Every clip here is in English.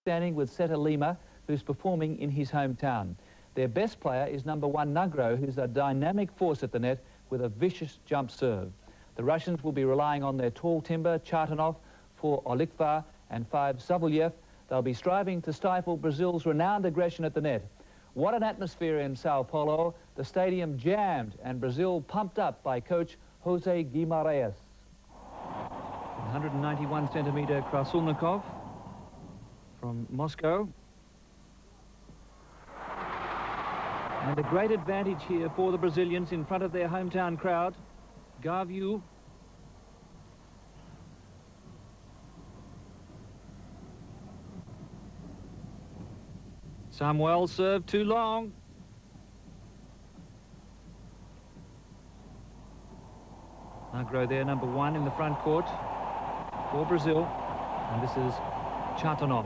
standing with Seta Lima, who's performing in his hometown. Their best player is number 1 Nagro, who's a dynamic force at the net with a vicious jump serve. The Russians will be relying on their tall timber, Chartanov, 4 Olikva and 5 Savolyev. They'll be striving to stifle Brazil's renowned aggression at the net. What an atmosphere in Sao Paulo. The stadium jammed and Brazil pumped up by coach Jose Guimarães. 191 centimetre Krasulnikov from Moscow. And a great advantage here for the Brazilians in front of their hometown crowd. Gaviu. Samuel served too long. Nagro there, number 1 in the front court for Brazil. And this is Chartanov.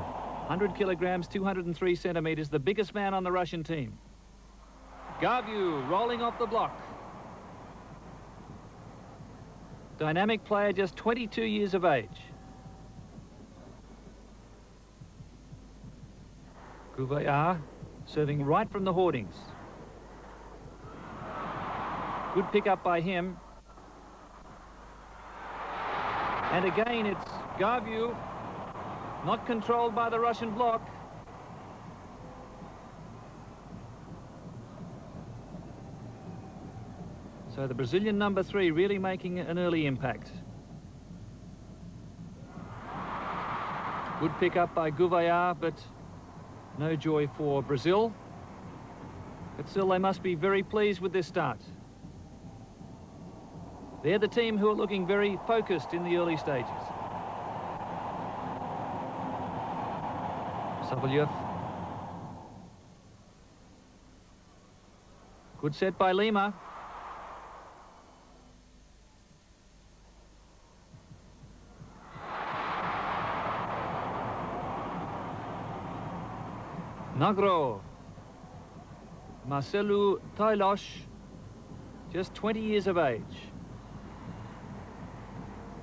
100 kilograms, 203 centimetres, the biggest man on the Russian team. Gaviu rolling off the block. Dynamic player, just 22 years of age. Gouveia serving right from the hoardings. Good pick-up by him. And again, it's Gaviu, not controlled by the Russian block. So the Brazilian number 3 really making an early impact. Good pick-up by Gouveia, but no joy for Brazil. But still, they must be very pleased with this start. They're the team who are looking very focused in the early stages. Savolyev. Good set by Lima. Nagro. Marcelo Tailos, just 20 years of age.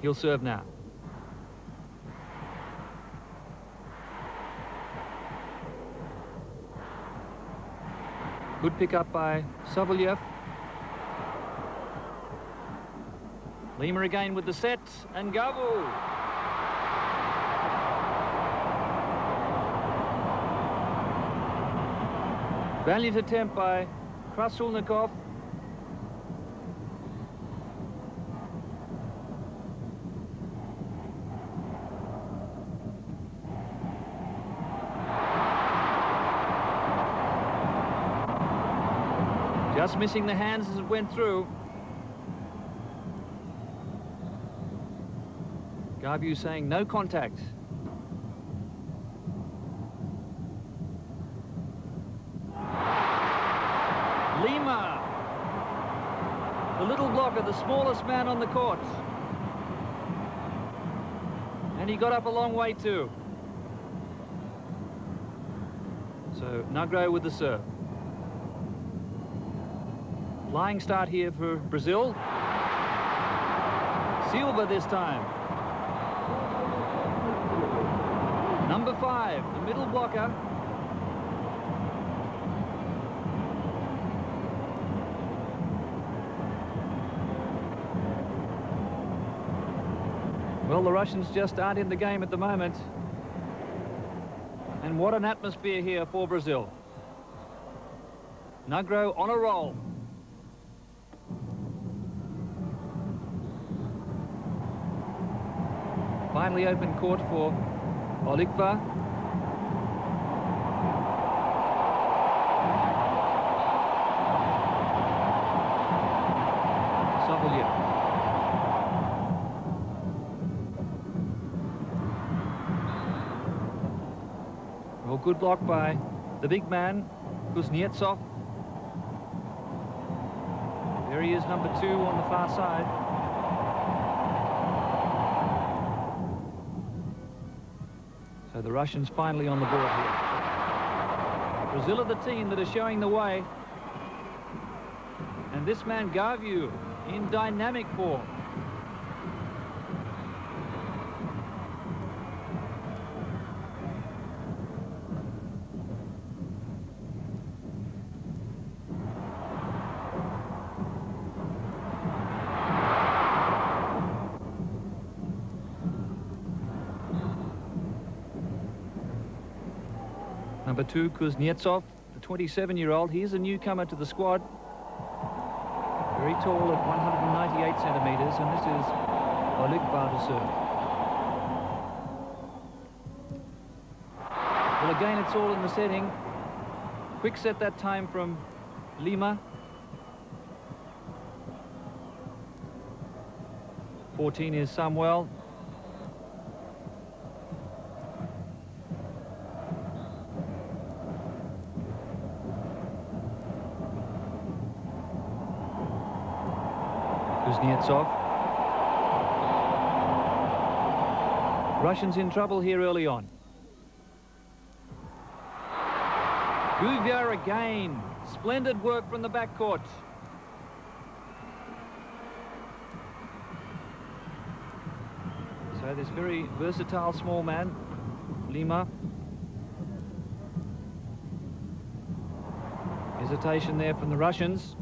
He'll serve now. Good pick up by Savolyev. Lima again with the set, and Gavu. Valiant attempt by Krasulnikov. Just missing the hands as it went through. Gaviu saying no contact. Lima, the little blocker, the smallest man on the court. And he got up a long way too. So Nagro with the serve. Flying start here for Brazil. Silva this time. Number 5, the middle blocker. Well, the Russians just aren't in the game at the moment. And what an atmosphere here for Brazil. Nagro on a roll. Finally open court for Olikva. Savolyev. Well, good block by the big man, Kuznetsov. There he is, number 2 on the far side. So the Russians finally on the board here. Brazil are the team that are showing the way. And this man Gaviu in dynamic form. Number 2, Kuznetsov, the 27-year-old. He is a newcomer to the squad. Very tall at 198 centimetres, and this is Volleyball to serve. Well, again, it's all in the setting. Quick set that time from Lima. 14 is Samuel. Kuznetsov. Russians in trouble here early on. Guvia again. Splendid work from the backcourt. So this very versatile small man, Lima. Hesitation there from the Russians.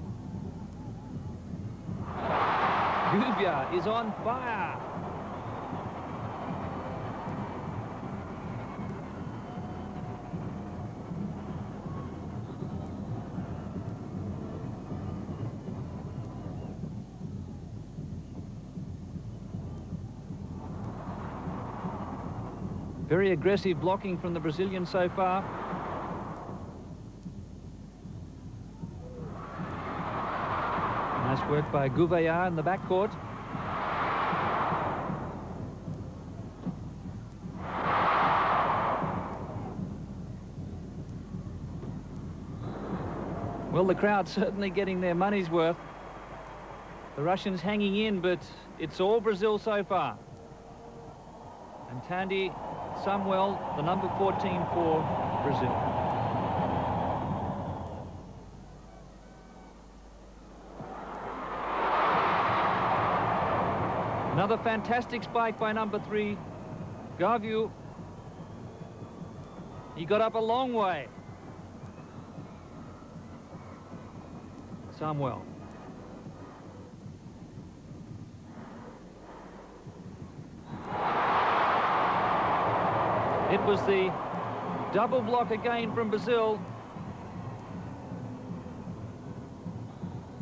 Guvia is on fire. Very aggressive blocking from the Brazilian so far. Nice work by Gouveia in the backcourt. Well, the crowd certainly getting their money's worth. The Russians hanging in, but it's all Brazil so far. And Tandy Samuel, the number 14 for Brazil. Another fantastic spike by number 3, Gaviu. He got up a long way. Samuel. It was the double block again from Brazil.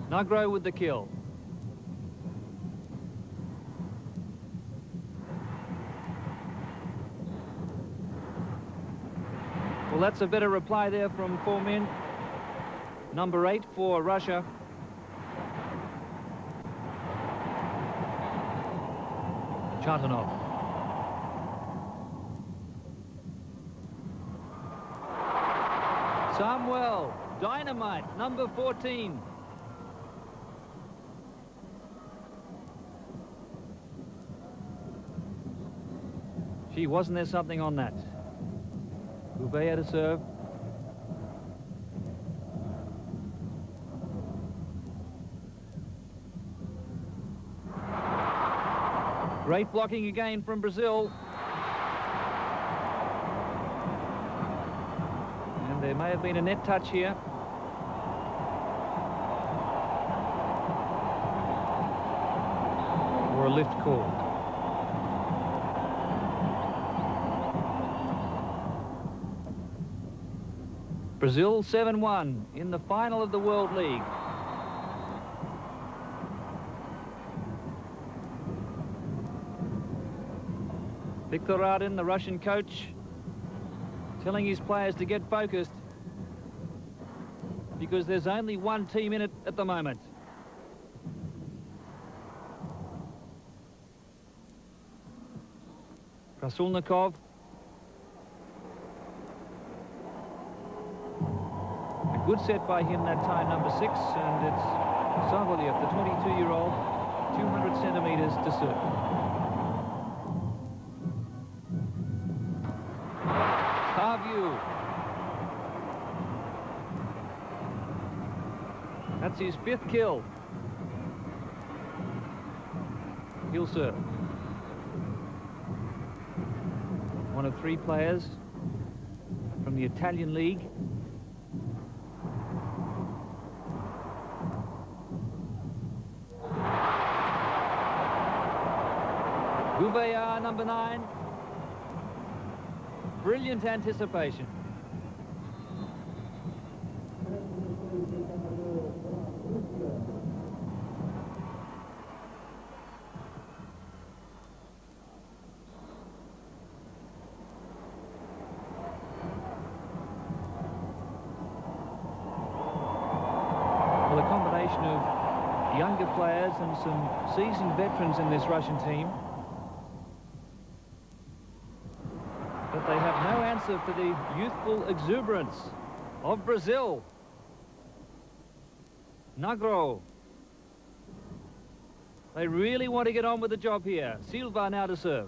Negro with the kill. Well, that's a better reply there from 4 men. Number 8 for Russia. Chantanov. Samuel, dynamite, number 14. Gee, wasn't there something on that? Gouveia to serve. Great blocking again from Brazil. And there may have been a net touch here. Or a lift call. Brazil 7-1 in the final of the World League. Viktor Radin, the Russian coach, telling his players to get focused because there's only one team in it at the moment. Krasulnikov. A good set by him that time, number 6, and it's Savoliev, the 22-year-old, 200 centimeters to serve. That's his 5th kill. He'll serve. One of 3 players from the Italian league. Gouveia, number 9. Brilliant anticipation. combination of younger players and some seasoned veterans in this Russian team. But they have no answer for the youthful exuberance of Brazil. Nagro. They really want to get on with the job here. Silva now to serve.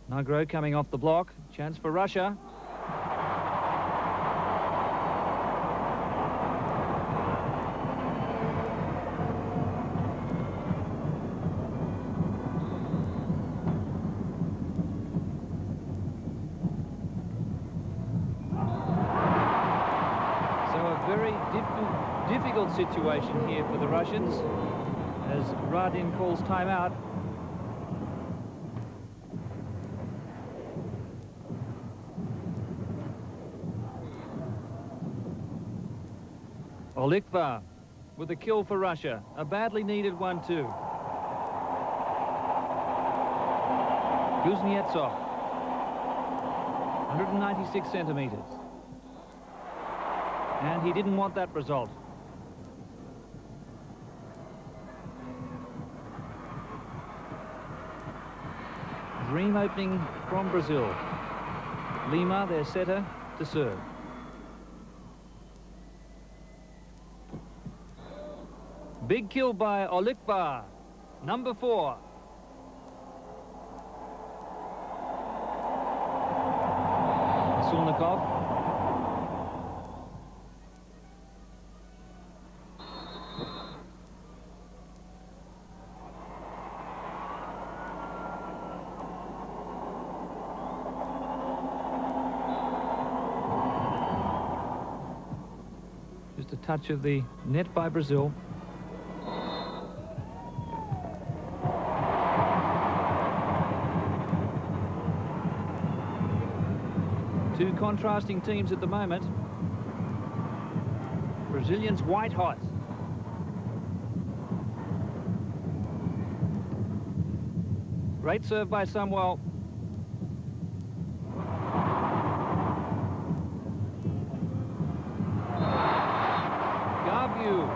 Nagro coming off the block. Chance for Russia. Difficult situation here for the Russians as Radin calls timeout. Olikva with a kill for Russia, a badly needed one too. Kuznetsov, 196 centimeters. And he didn't want that result. Dream opening from Brazil. Lima, their setter, to serve. Big kill by Olikva, number 4. Sulnikov. Just a touch of the net by Brazil. Two contrasting teams at the moment. Brazilians white hot. Great serve by Samuel. Garview.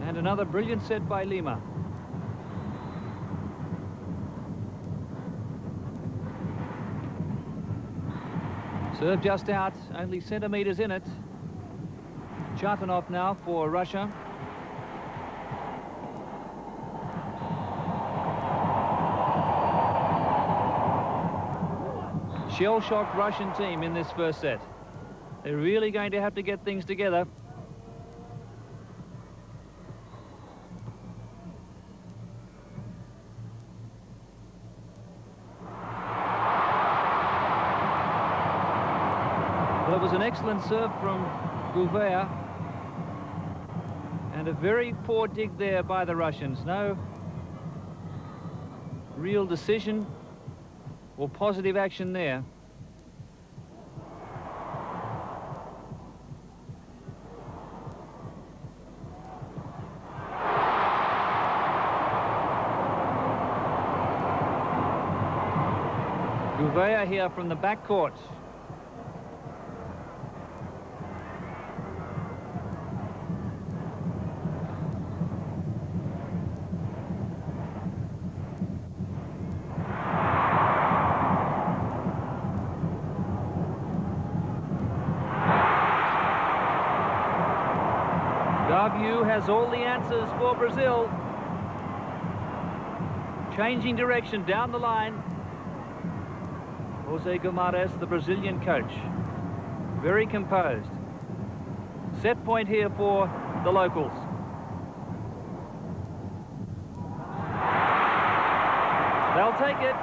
And another brilliant set by Lima. Serve just out, only centimeters in it. Chatanov now for Russia. Shell-shocked Russian team in this first set. They're really going to have to get things together. Well, it was an excellent serve from Gouveia. And a very poor dig there by the Russians. No real decision or positive action there. Gouveia here from the backcourt. Garview has all the answers for Brazil. Changing direction down the line. Jose Gomares, the Brazilian coach, very composed. Set point here for the locals. They'll take it.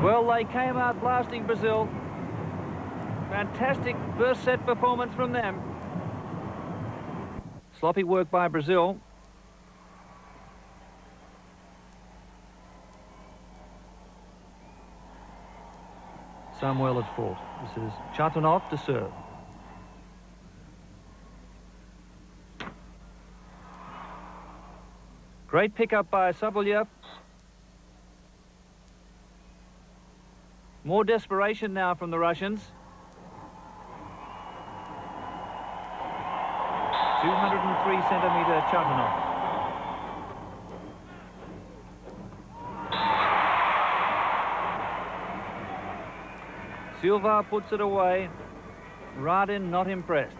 Well, they came out blasting Brazil. Fantastic first set performance from them. Sloppy work by Brazil. Samuel at fault. This is Chatanov to serve. Great pickup by Sabolyev. More desperation now from the Russians. 203-centimeter Chatanov. Silva puts it away. Radin not impressed.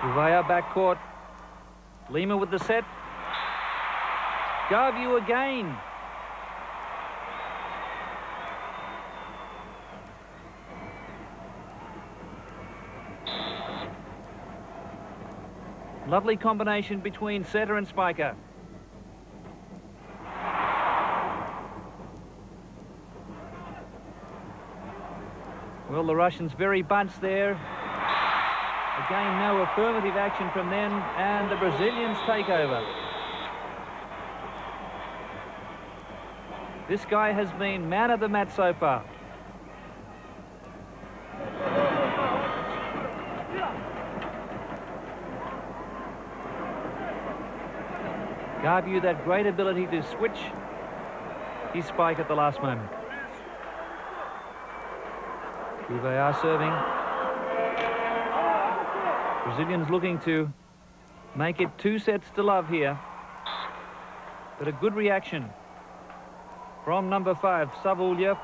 Uvaya backcourt. Lima with the set. Garview again. Lovely combination between setter and spiker. Well, the Russians very bunched there. Again, no affirmative action from them, and the Brazilians take over. This guy has been man of the match so far. Garview, that great ability to switch his spike at the last moment. Uvaya serving. Brazilians looking to make it 2 sets to love here. But a good reaction from number 5, Sabolyev.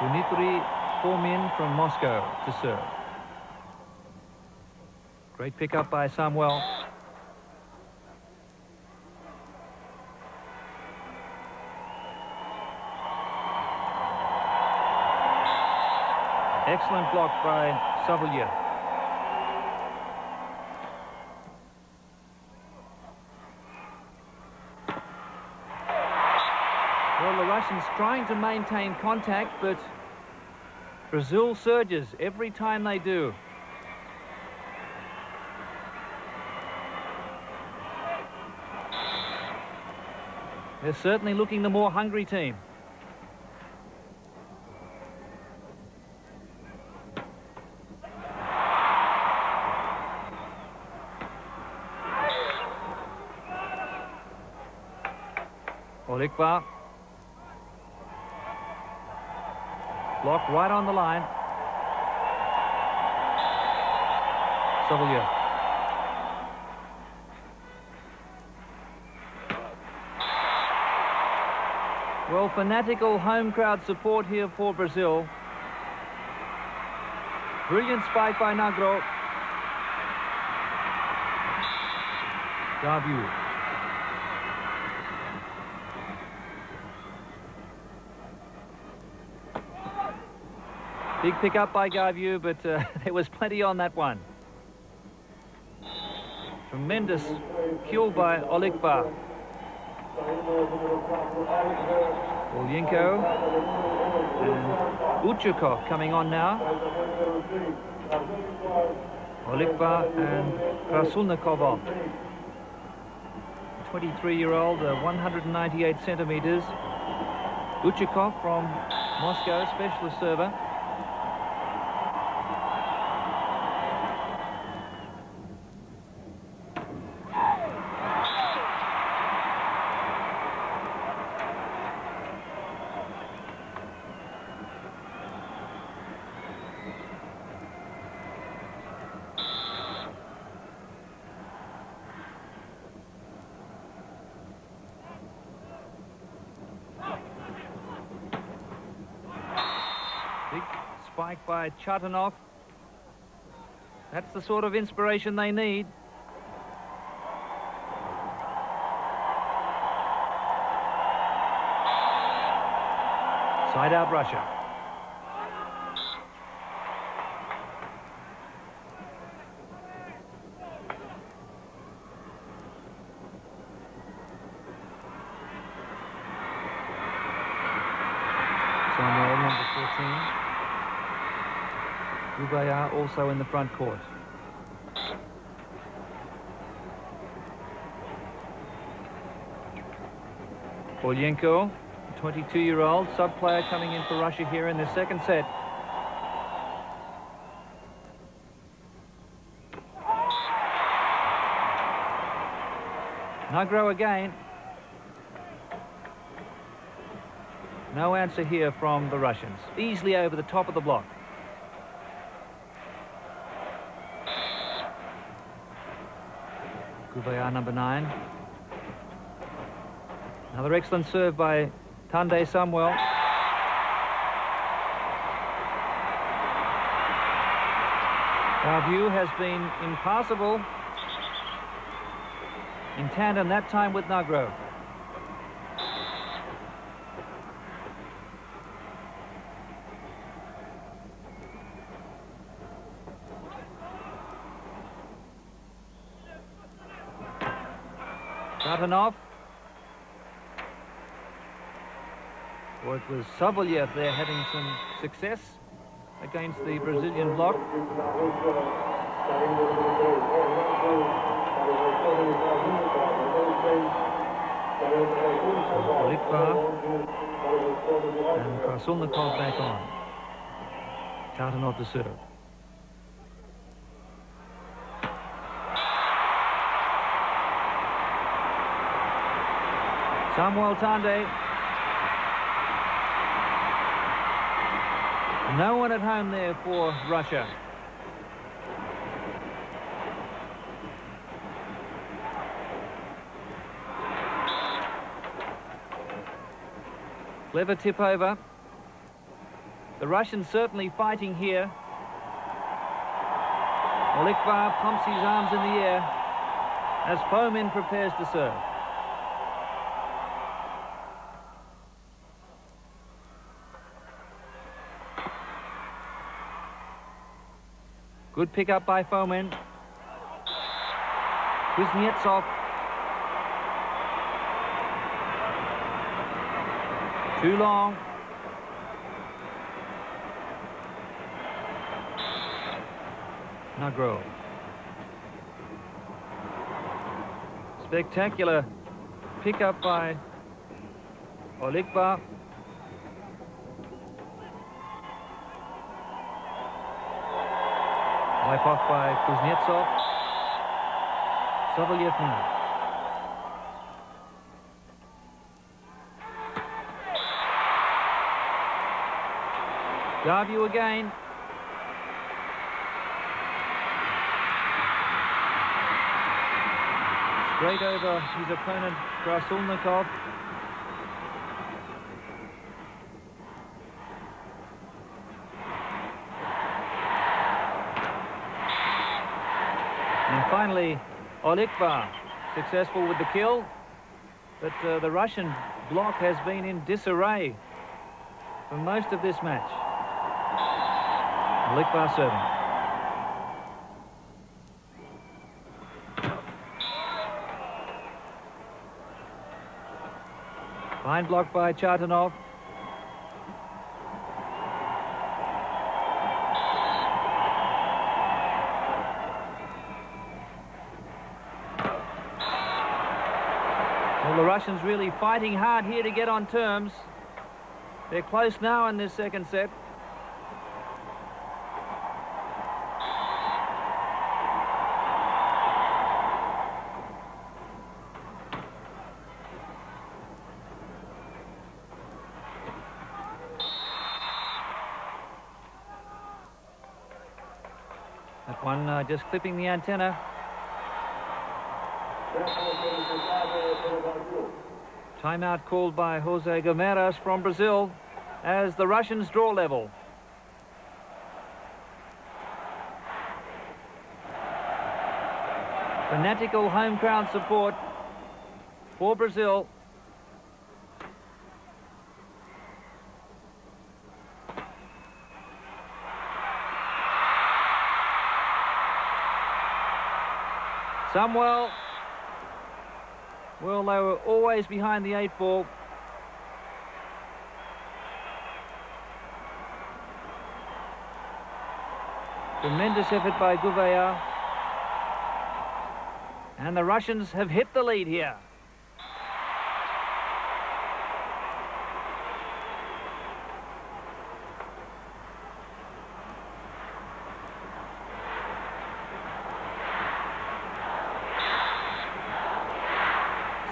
Dmitry Fomin from Moscow to serve. Great pickup by Samuel. Excellent block by Sabolyev. Well, the Russians trying to maintain contact, but Brazil surges every time they do. They're certainly looking the more hungry team. Olikva. Block right on the line. Sabolyev. Well, fanatical home crowd support here for Brazil. Brilliant spike by Nagro. Garview. Big pick up by Garview, but there was plenty on that one. Tremendous kill by Olikva. Olyenko and Uchukov coming on now. Olikva and Krasulnikov off. 23-year-old, 198 centimeters. Uchukov from Moscow, specialist server. Big spike by Chatanov. That's the sort of inspiration they need. Side out Russia. Gouveia also in the front court. Polyenko, 22-year-old sub-player, coming in for Russia here in the second set. Nugro again. No answer here from the Russians. Easily over the top of the block. Gouveia, number 9. Another excellent serve by Tunde Samuel. Our view has been impassable. In tandem that time with Nugro. Chatanov. Well, it was Sobolyev there having some success against the Brazilian block. Litva and Krasulnikov back on. Chatanov to serve. Samuel Tunde. No one at home there for Russia. Clever tip over. The Russians certainly fighting here. Litva pumps his arms in the air as Fomin prepares to serve. Good pick up by Fomin. Kuznetsov. Too long. Nugro. Spectacular pick up by Olikva. Wipe off by Kuznetsov. Sobolyev now. Darview again. Straight over his opponent, Krasulnikov. And finally, Olikva successful with the kill, but the Russian block has been in disarray for most of this match. Olikva serving. Fine block by Chatanov. Well, the Russians really fighting hard here to get on terms. They're close now in this second set. That one just clipping the antenna. Timeout called by Jose Gomes from Brazil as the Russians draw level. Fanatical home crowd support for Brazil. Samuel, well, they were always behind the 8-ball. Tremendous effort by Gouveia. And the Russians have hit the lead here.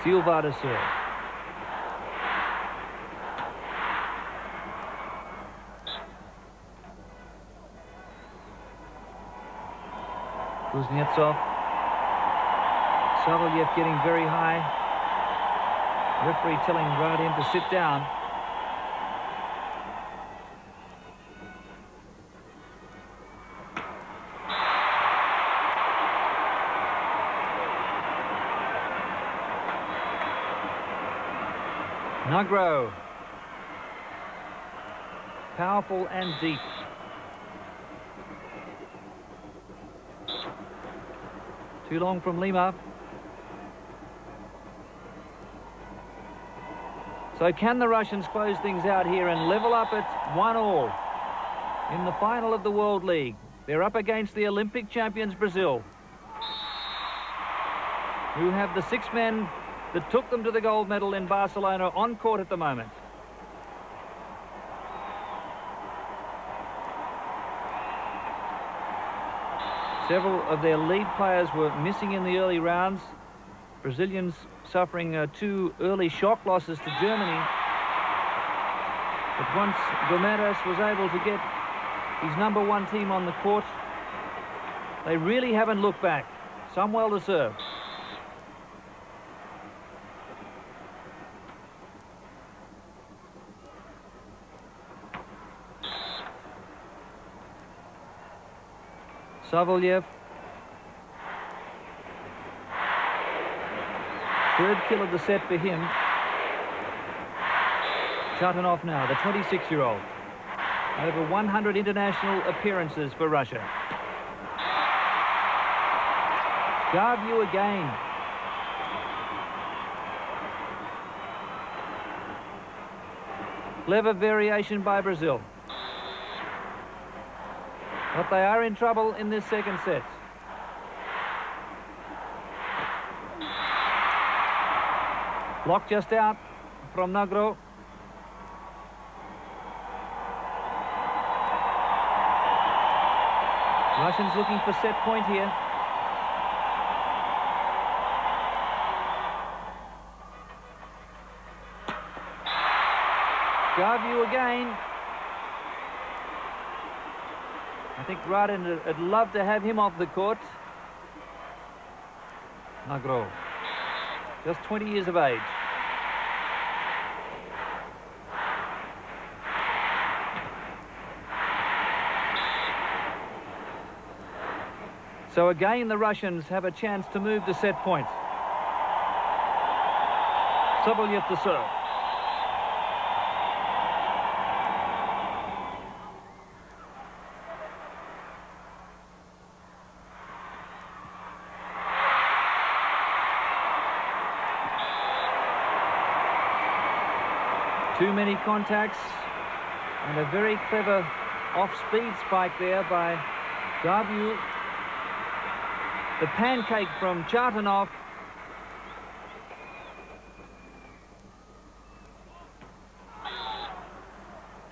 Silva to serve. Kuznetsov. Sobolyev getting very high. Referee telling Radin to sit down. Nugro. Powerful and deep. Too long from Lima. So can the Russians close things out here and level up at 1-1 in the final of the World League? They're up against the Olympic champions Brazil, who have the 6 men that took them to the gold medal in Barcelona on court at the moment. Several of their lead players were missing in the early rounds. Brazilians suffering 2 early shock losses to Germany. But once Gomes was able to get his #1 team on the court, they really haven't looked back. Some well deserved. Sobolyev. Third kill of the set for him. Chatanov now, the 26-year-old. Over 100 international appearances for Russia. Garview again. Clever variation by Brazil. But they are in trouble in this second set. Block just out from Nugro. Russians looking for set point here. Garview again. I think Radin would love to have him off the court. Nugro, just 20 years of age. So again, the Russians have a chance to move the set point. Sobolyev to serve. Too many contacts and a very clever off-speed spike there by Garview. The pancake from Chatanov.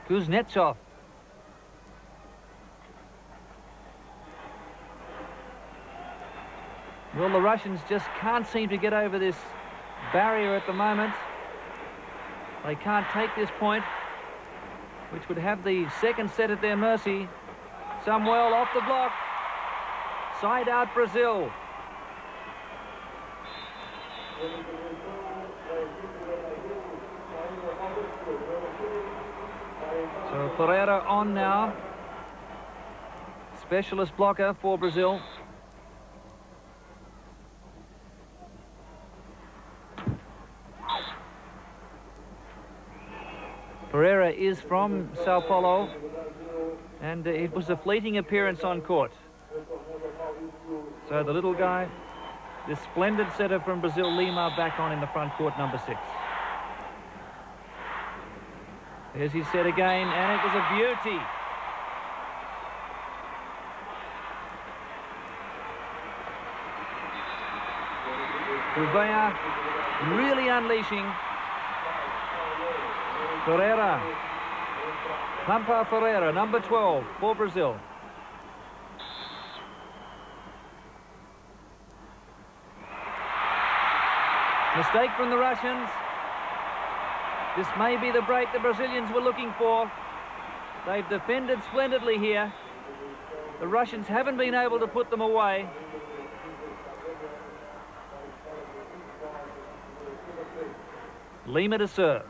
Kuznetsov. Well, the Russians just can't seem to get over this barrier at the moment. They can't take this point, which would have the second set at their mercy. Samuel off the block. Side out Brazil. So Pereira on now. Specialist blocker for Brazil. Pereira is from Sao Paulo, and it was a fleeting appearance on court. So the little guy, this splendid setter from Brazil, Lima, back on in the front court, #6. There's his set again, and it was a beauty. Gouveia really unleashing. Ferreira. Pampa Ferreira, number 12 for Brazil. Mistake from the Russians. This may be the break the Brazilians were looking for. They've defended splendidly here. The Russians haven't been able to put them away. Lima to serve.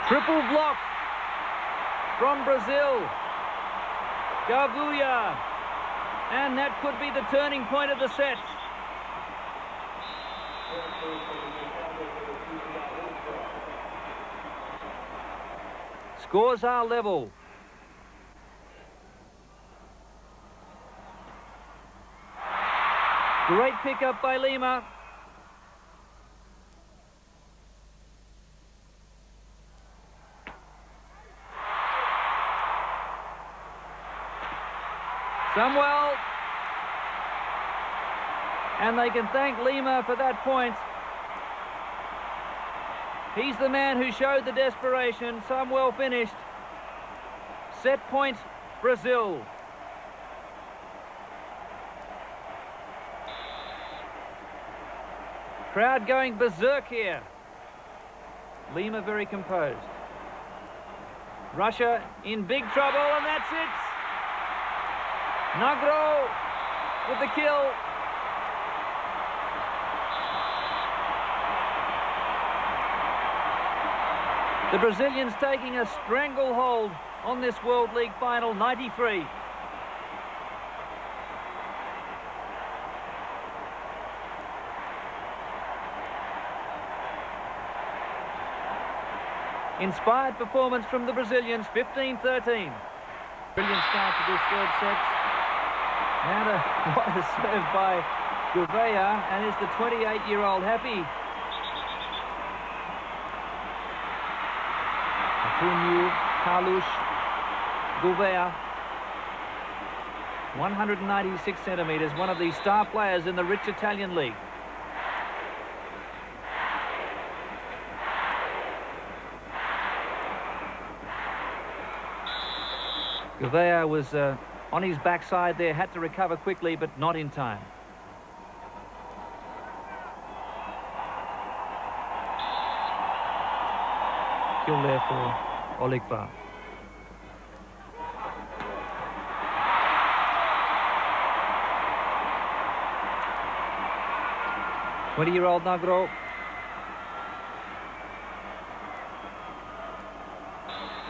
Triple block from Brazil. Gouveia. And that could be the turning point of the set. Scores are level. Great pickup by Lima. Samuel. And they can thank Lima for that point. He's the man who showed the desperation. Samuel finished. Set point, Brazil. Crowd going berserk here. Lima very composed. Russia in big trouble, and that's it. Nagro with the kill. The Brazilians taking a stranglehold on this World League final, 93. Inspired performance from the Brazilians, 15-13. Brilliant start to this third set. What a serve by Gouveia, and is the 28-year-old happy? Apunyu Carlos Gouveia, 196 centimetres, one of the star players in the rich Italian league. Gouveia was on his backside there, had to recover quickly, but not in time. Kill there for Oligva. Twenty-year-old Nagro.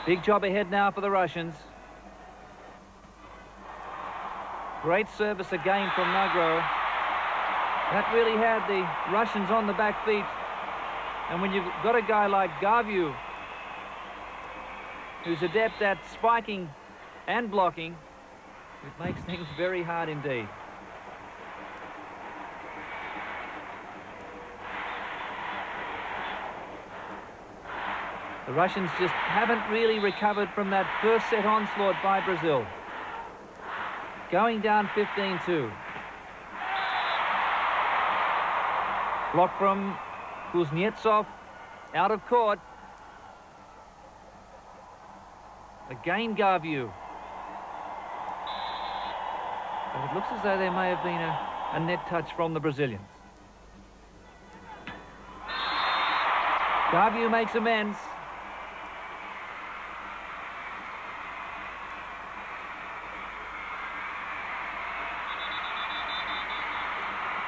Big job ahead now for the Russians. Great service again from Nagro. That really had the Russians on the back feet. And when you've got a guy like Gouveia, who's adept at spiking and blocking, it makes things very hard indeed. The Russians just haven't really recovered from that first set onslaught by Brazil. Going down 15-2. Block from Kuznetsov, out of court. Again Gouveia. But it looks as though there may have been a net touch from the Brazilians. Gouveia makes amends.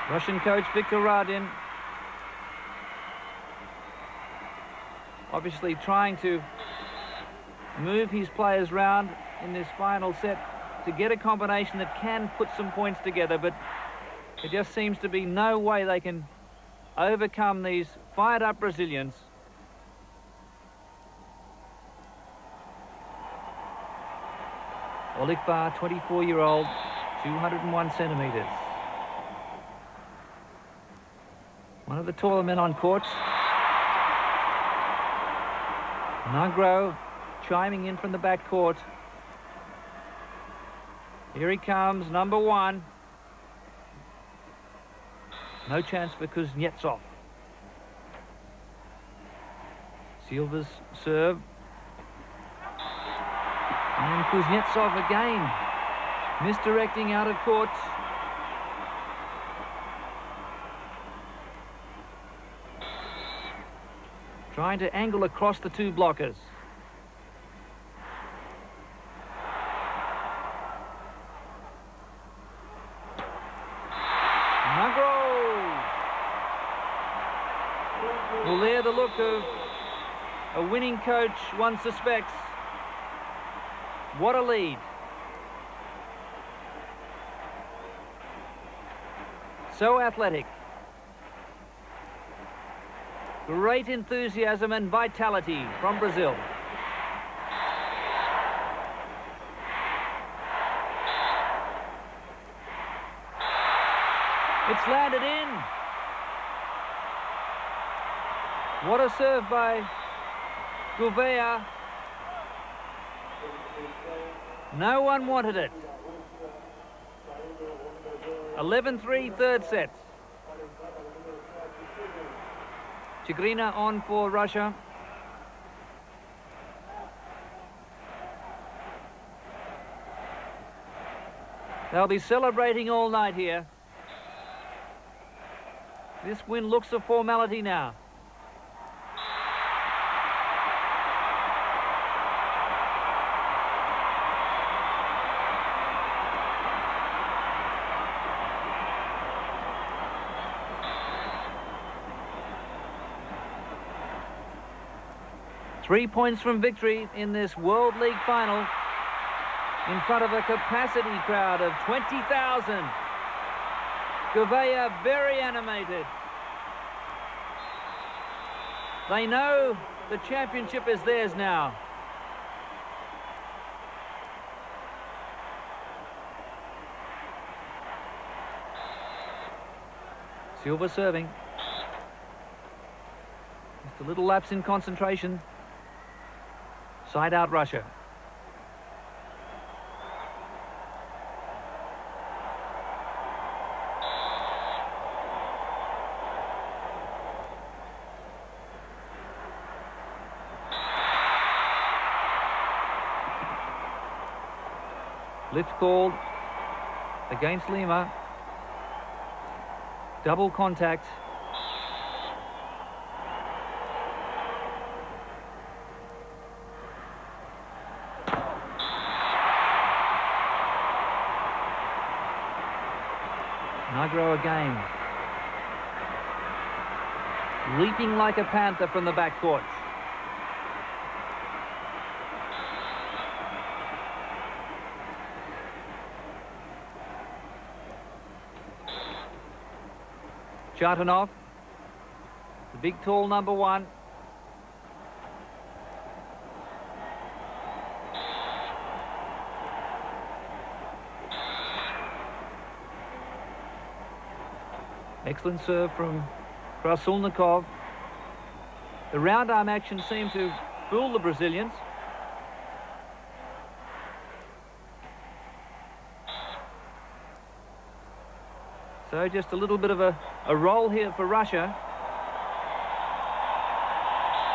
Russian coach Viktor Radin obviously trying to move his players round in this final set to get a combination that can put some points together, but it just seems to be no way they can overcome these fired up Brazilians. Oligva, 24-year-old, 201 centimetres. One of the taller men on court. Nugro chiming in from the back court. Here he comes, number 1. No chance for Kuznetsov. Silva's serve. And Kuznetsov again, misdirecting out of court. Trying to angle across the 2 blockers. Well, there the look of a winning coach, one suspects. What a lead. So athletic. Great enthusiasm and vitality from Brazil. It's landed in. What a serve by Gouveia. No one wanted it. 11-3 third set. Chigrina on for Russia. They'll be celebrating all night here. This win looks a formality now. Three points from victory in this World League final in front of a capacity crowd of 20,000. Gouveia very animated. They know the championship is theirs now. Silva serving. Just a little lapse in concentration. Side out Russia. Lift called against Lima. Double contact. Nugro again. Leaping like a panther from the backcourt. Chatanov, the big tall number 1. Excellent serve from Krasulnikov. The round arm action seemed to fool the Brazilians. So just a little bit of a roll here for Russia,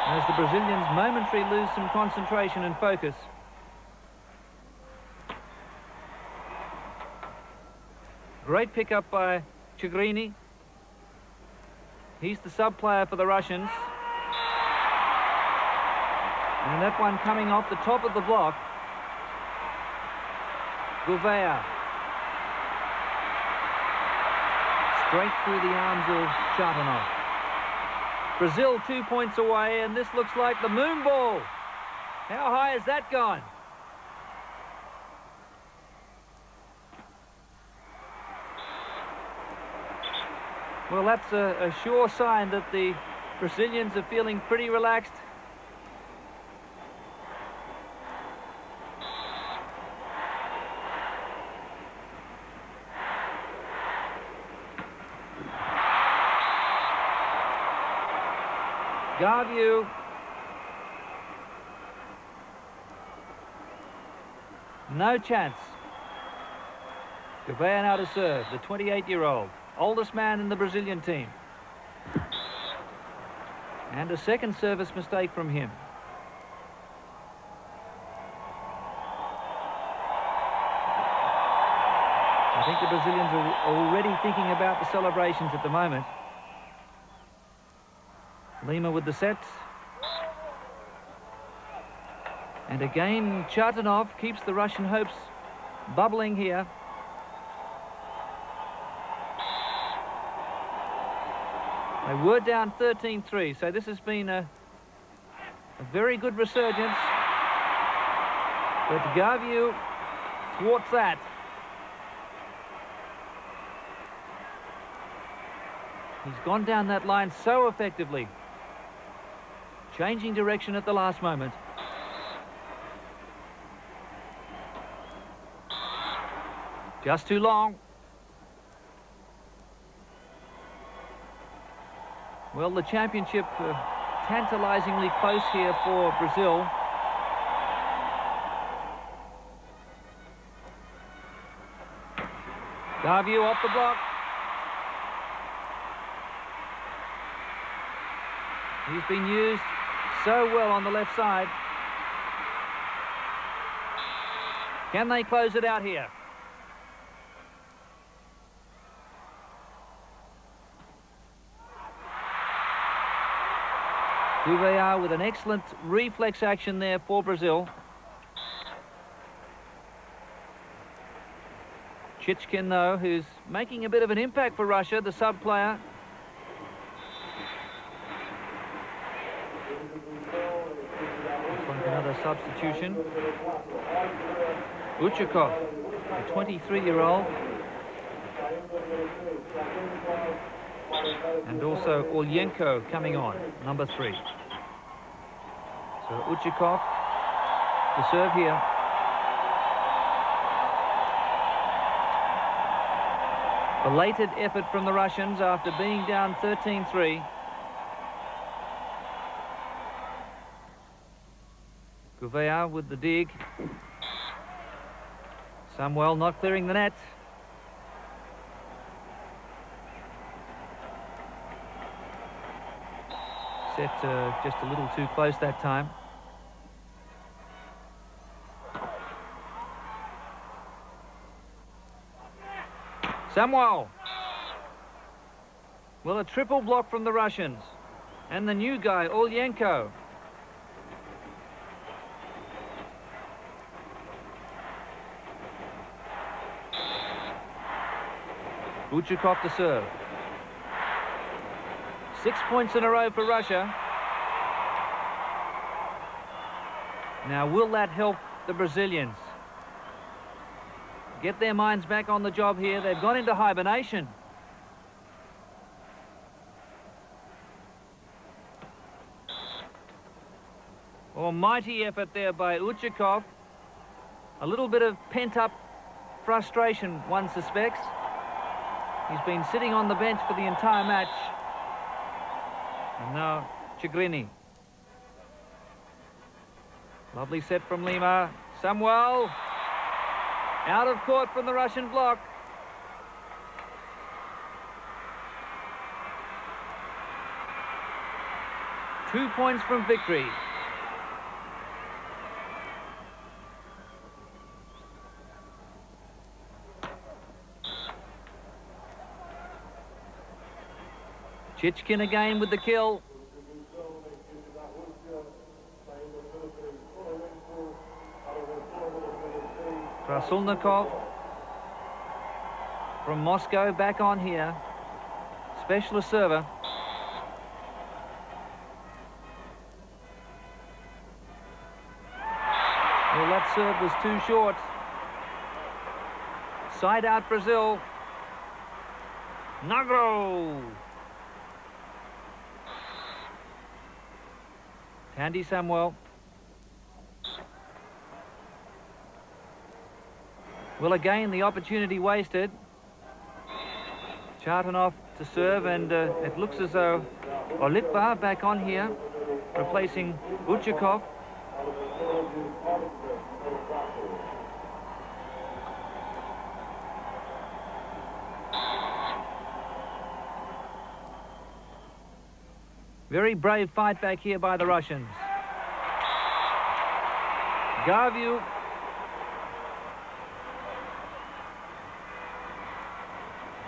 as the Brazilians momentarily lose some concentration and focus. Great pickup by Chigrini. He's the sub player for the Russians. And that one coming off the top of the block. Gouveia. Straight through the arms of Chatanov. Brazil 2 points away, and this looks like the moon ball. How high has that gone? Well, that's a sure sign that the Brazilians are feeling pretty relaxed. Garview No chance. Gouveia now to serve, the 28-year-old, oldest man in the Brazilian team. And a second service mistake from him. I think the Brazilians are already thinking about the celebrations at the moment. Lima with the set. And again, Chatanov keeps the Russian hopes bubbling here. They were down 13-3, so this has been a very good resurgence. But Gaviu thwarts that. He's gone down that line so effectively. Changing direction at the last moment. Just too long. Well, the championship tantalizingly close here for Brazil. Gaviu off the block. He's been used so well on the left side. Can they close it out here? Gouveia with an excellent reflex action there for Brazil. Chichkin, though, who's making a bit of an impact for Russia, the sub player. Looks like another substitution. Uchikov, the 23-year-old. And also Olyenko coming on, number 3. So Uchikov, the serve here. Belated effort from the Russians after being down 13-3. Gouveia with the dig. Samuel not clearing the net. Set just a little too close that time. Samuel. Well, a triple block from the Russians. And the new guy, Olyenko. Uchikov to serve. 6 points in a row for Russia. Now, will that help the Brazilians get their minds back on the job here? They've gone into hibernation. Almighty effort there by Uchikov. A little bit of pent-up frustration, one suspects. He's been sitting on the bench for the entire match. And now Chigrini. Lovely set from Lima. Samuel. Out of court from the Russian block. Two points from victory. Chichkin again with the kill. Krasulnikov from Moscow back on here. Specialist server. Well, that serve was too short. Side out Brazil. Nagro. Tandy Samuel. Well, again, the opportunity wasted. Chatanov to serve, and it looks as though Olitva back on here, replacing Uchikov. Very brave fight back here by the Russians. Garview.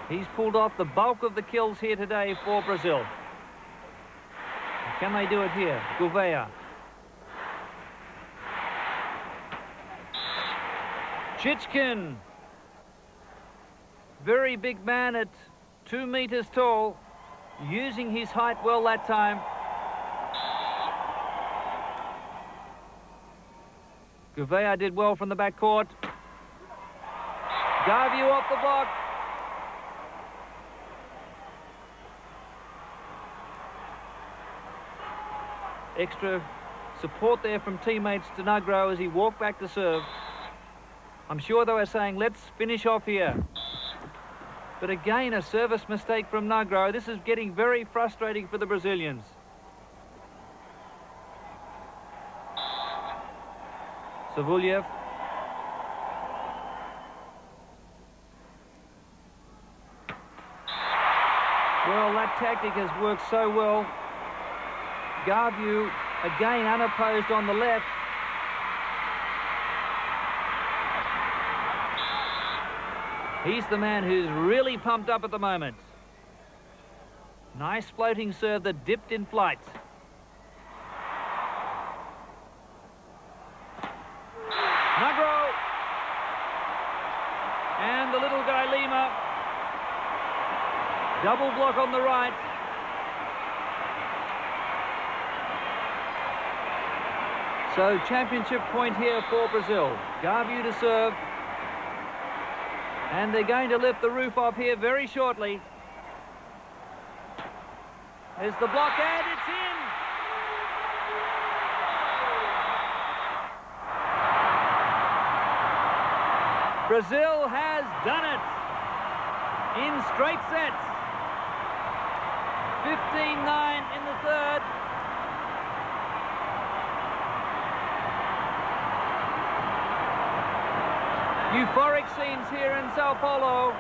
He's pulled off the bulk of the kills here today for Brazil. Can they do it here? Gouveia. Chichkin. Very big man at 2 meters tall. Using his height well that time. Gouveia did well from the back court. Garview off the block. Extra support there from teammates to Nugro as he walked back to serve. I'm sure they were saying, let's finish off here. But again, a service mistake from Nugro. This is getting very frustrating for the Brazilians. Savulyev. Well, that tactic has worked so well. Garview, again unopposed on the left. He's the man who's really pumped up at the moment. Nice floating serve that dipped in flight. Nugro. And the little guy Lima. Double block on the right. So championship point here for Brazil. Garview to serve. And they're going to lift the roof off here very shortly. There's the block and it's in. Brazil has done it in straight sets. 15-9 in the third. Euphoric scenes here in Sao Paulo.